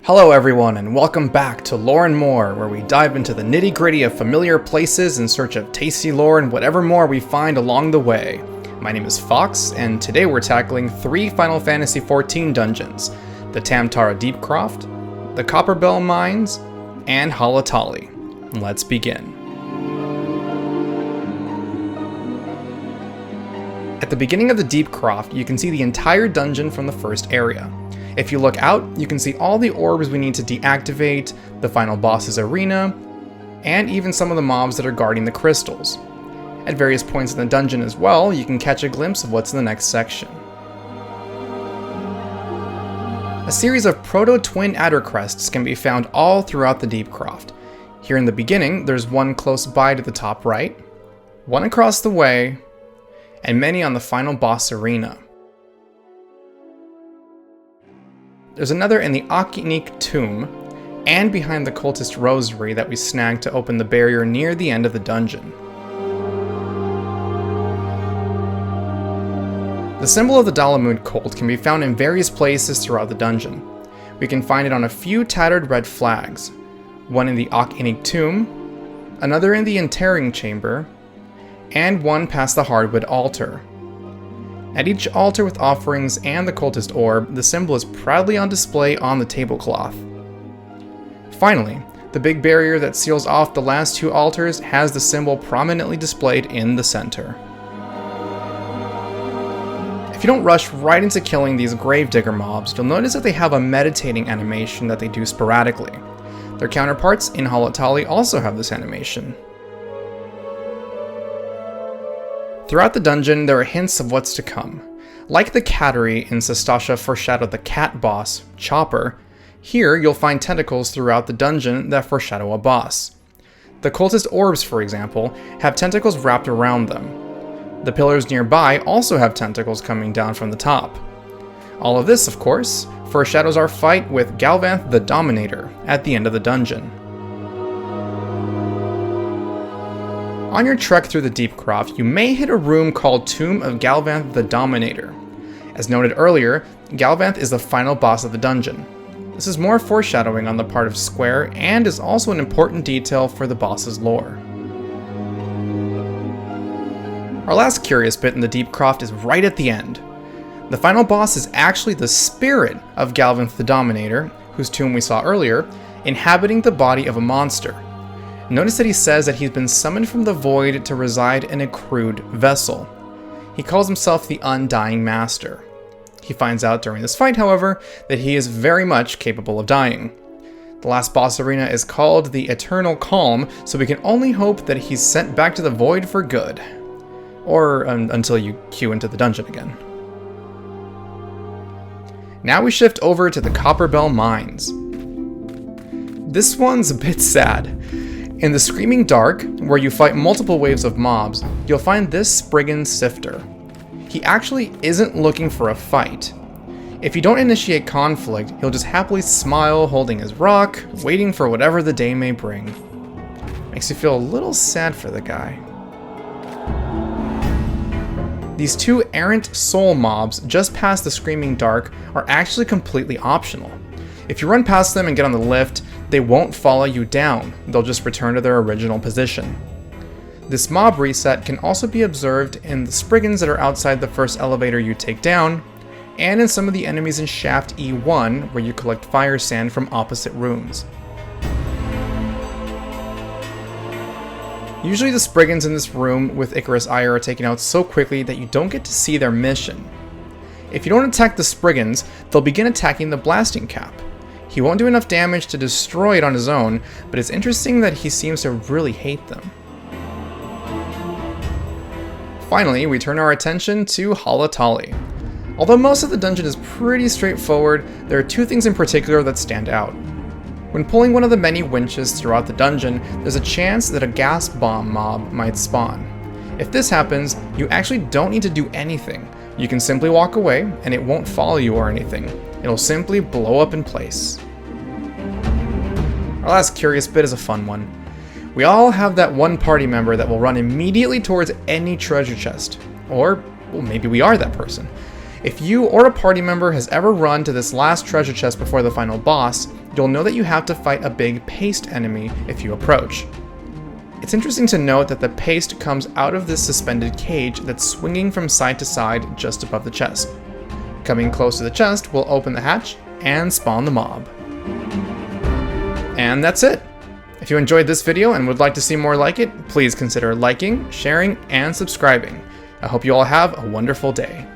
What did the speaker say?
Hello everyone, and welcome back to Lore and More, where we dive into the nitty-gritty of familiar places in search of tasty lore and whatever more we find along the way. My name is Fox, and today we're tackling 3 Final Fantasy XIV dungeons: the Tam-Tara Deepcroft, the Copperbell Mines, and Halatali. Let's begin. At the beginning of the Deepcroft, you can see the entire dungeon from the first area. If you look out, you can see all the orbs we need to deactivate, the final boss's arena, and even some of the mobs that are guarding the crystals. At various points in the dungeon as well, you can catch a glimpse of what's in the next section. A series of proto-twin adder crests can be found all throughout the Deepcroft. Here in the beginning, there's one close by to the top right, one across the way, and many on the final boss arena. There's another in the Galvanth Tomb, and behind the cultist rosary that we snagged to open the barrier near the end of the dungeon. The symbol of the Dalamud cult can be found in various places throughout the dungeon. We can find it on a few tattered red flags, one in the Galvanth Tomb, another in the interring chamber, and one past the hardwood altar. At each altar with offerings and the cultist orb, the symbol is proudly on display on the tablecloth. Finally, the big barrier that seals off the last 2 altars has the symbol prominently displayed in the center. If you don't rush right into killing these gravedigger mobs, you'll notice that they have a meditating animation that they do sporadically. Their counterparts in Halatali also have this animation. Throughout the dungeon, there are hints of what's to come. Like the cattery in Sastasha foreshadowed the cat boss, Chopper, here you'll find tentacles throughout the dungeon that foreshadow a boss. The cultist orbs, for example, have tentacles wrapped around them. The pillars nearby also have tentacles coming down from the top. All of this, of course, foreshadows our fight with Galvanth the Dominator at the end of the dungeon. On your trek through the Deepcroft, you may hit a room called Tomb of Galvanth the Dominator. As noted earlier, Galvanth is the final boss of the dungeon. This is more foreshadowing on the part of Square and is also an important detail for the boss's lore. Our last curious bit in the Deepcroft is right at the end. The final boss is actually the spirit of Galvanth the Dominator, whose tomb we saw earlier, inhabiting the body of a monster. Notice that he says that he's been summoned from the void to reside in a crude vessel. He calls himself the Undying Master. He finds out during this fight, however, that he is very much capable of dying. The last boss arena is called the Eternal Calm, so we can only hope that he's sent back to the void for good. Or until you queue into the dungeon again. Now we shift over to the Copperbell Mines. This one's a bit sad. In the Screaming Dark, where you fight multiple waves of mobs, you'll find this Spriggan Sifter. He actually isn't looking for a fight. If you don't initiate conflict, he'll just happily smile holding his rock, waiting for whatever the day may bring. Makes you feel a little sad for the guy. These 2 errant soul mobs just past the Screaming Dark are actually completely optional. If you run past them and get on the lift, they won't follow you down, they'll just return to their original position. This mob reset can also be observed in the Spriggans that are outside the first elevator you take down, and in some of the enemies in Shaft E1 where you collect fire sand from opposite rooms. Usually the Spriggans in this room with Icarus Ire are taken out so quickly that you don't get to see their mission. If you don't attack the Spriggans, they'll begin attacking the blasting cap. He won't do enough damage to destroy it on his own, but it's interesting that he seems to really hate them. Finally, we turn our attention to Halatali. Although most of the dungeon is pretty straightforward, there are 2 things in particular that stand out. When pulling one of the many winches throughout the dungeon, there's a chance that a gas bomb mob might spawn. If this happens, you actually don't need to do anything. You can simply walk away, and it won't follow you or anything. It'll simply blow up in place. Our last curious bit is a fun one. We all have that one party member that will run immediately towards any treasure chest. Or, well, maybe we are that person. If you or a party member has ever run to this last treasure chest before the final boss, you'll know that you have to fight a big paste enemy if you approach. It's interesting to note that the paste comes out of this suspended cage that's swinging from side to side just above the chest. Coming close to the chest will open the hatch and spawn the mob. And that's it! If you enjoyed this video and would like to see more like it, please consider liking, sharing, and subscribing. I hope you all have a wonderful day.